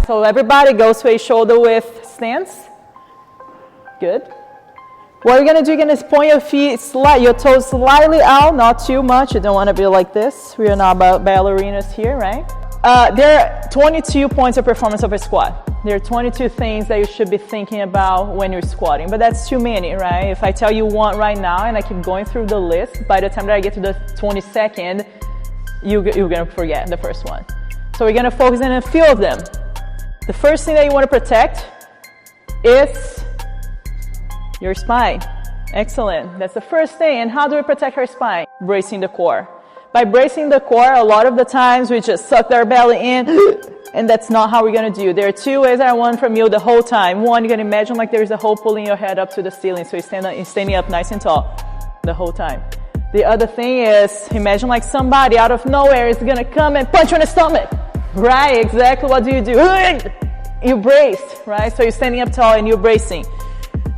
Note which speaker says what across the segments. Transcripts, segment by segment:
Speaker 1: So everybody goes to a shoulder width stance. Good. What you're gonna do, you're gonna point your feet, your toes slightly out, not too much. You don't wanna be like this. We are not ballerinas here, right? There are 22 points of performance of a squat. There are 22 things that you should be thinking about when you're squatting, but that's too many, right? If I tell you one right now and I keep going through the list, by the time that I get to the 22nd, you're gonna forget the first one. So we're gonna focus on a few of them. The first thing that you wanna protect is your spine. Excellent. That's the first thing. And how do we protect our spine? Bracing the core. By bracing the core, a lot of the times we just suck our belly in, and that's not how we're gonna do. There are two ways I want from you the whole time. One, you're gonna imagine like there's a hole pulling your head up to the ceiling, so you're standing up nice and tall the whole time. The other thing is, imagine like somebody out of nowhere is gonna come and punch you in the stomach. Right, exactly. What do? You braced, right? So you're standing up tall and you're bracing.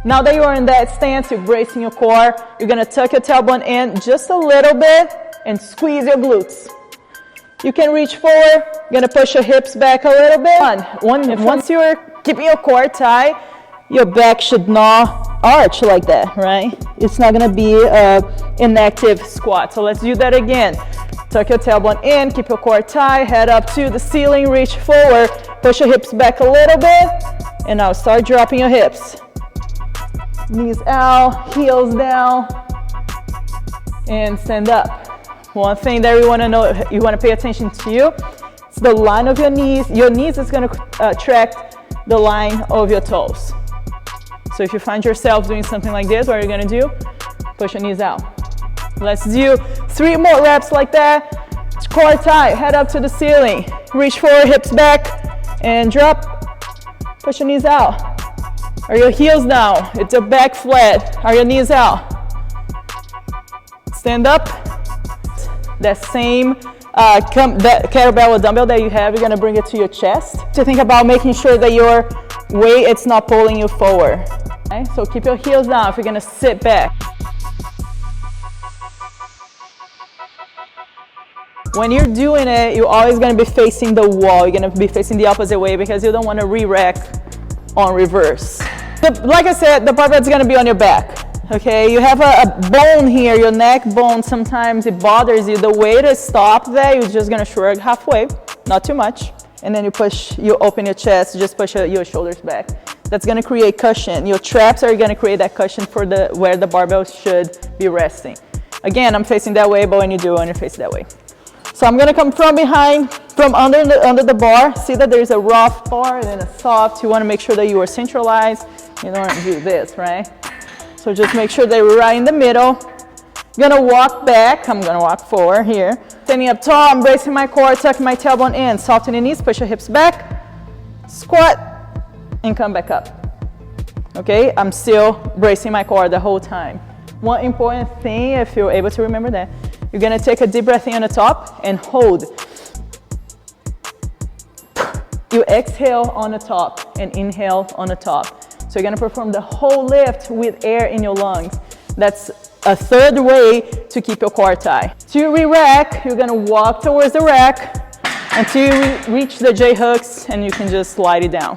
Speaker 1: Now that you are in that stance, you're bracing your core, you're gonna tuck your tailbone in just a little bit and squeeze your glutes. You can reach forward, you're gonna push your hips back a little bit. Once you're keeping your core tight, your back should not arch like that, right? It's not gonna be an inactive squat. So let's do that again. Tuck your tailbone in, keep your core tight, head up to the ceiling, reach forward, push your hips back a little bit, and now start dropping your hips. Knees out, heels down, and stand up. One thing that you want to know, you want to pay attention to, is the line of your knees. Your knees is going to track the line of your toes. So if you find yourself doing something like this, what are you going to do? Push your knees out. Let's do 3 more reps like that. Core tight, head up to the ceiling. Reach forward, hips back, and drop. Push your knees out. Are your heels down? It's your back flat. Are your knees out? Stand up. That same that kettlebell or dumbbell that you have, you're gonna bring it to your chest. To think about making sure that your weight, it's not pulling you forward. Okay? So keep your heels down if you're gonna sit back. When you're doing it, you're always gonna be facing the wall. You're gonna be facing the opposite way because you don't wanna re-rack on reverse. Like I said, the barbell is going to be on your back. Okay, you have a bone here, your neck bone. Sometimes it bothers you. The way to stop that, you're just going to shrug halfway, not too much, and then you open your chest, just push your shoulders back. That's going to create cushion. Your traps are going to create that cushion for where the barbell should be resting. Again, I'm facing that way, but when you do, when you face that way. So I'm gonna come from behind, from under the bar. See that there's a rough bar and then a soft. You wanna make sure that you are centralized. You don't wanna do this, right? So just make sure that you're right in the middle. You're gonna walk back. I'm gonna walk forward here. Standing up tall, I'm bracing my core, tucking my tailbone in. Soften your knees, push your hips back. Squat, and come back up. Okay, I'm still bracing my core the whole time. One important thing, if you're able to remember that, you're gonna take a deep breath in on the top and hold. You exhale on the top and inhale on the top. So you're gonna perform the whole lift with air in your lungs. That's a third way to keep your core tight. To re-rack, you're gonna walk towards the rack until you reach the J-hooks and you can just slide it down.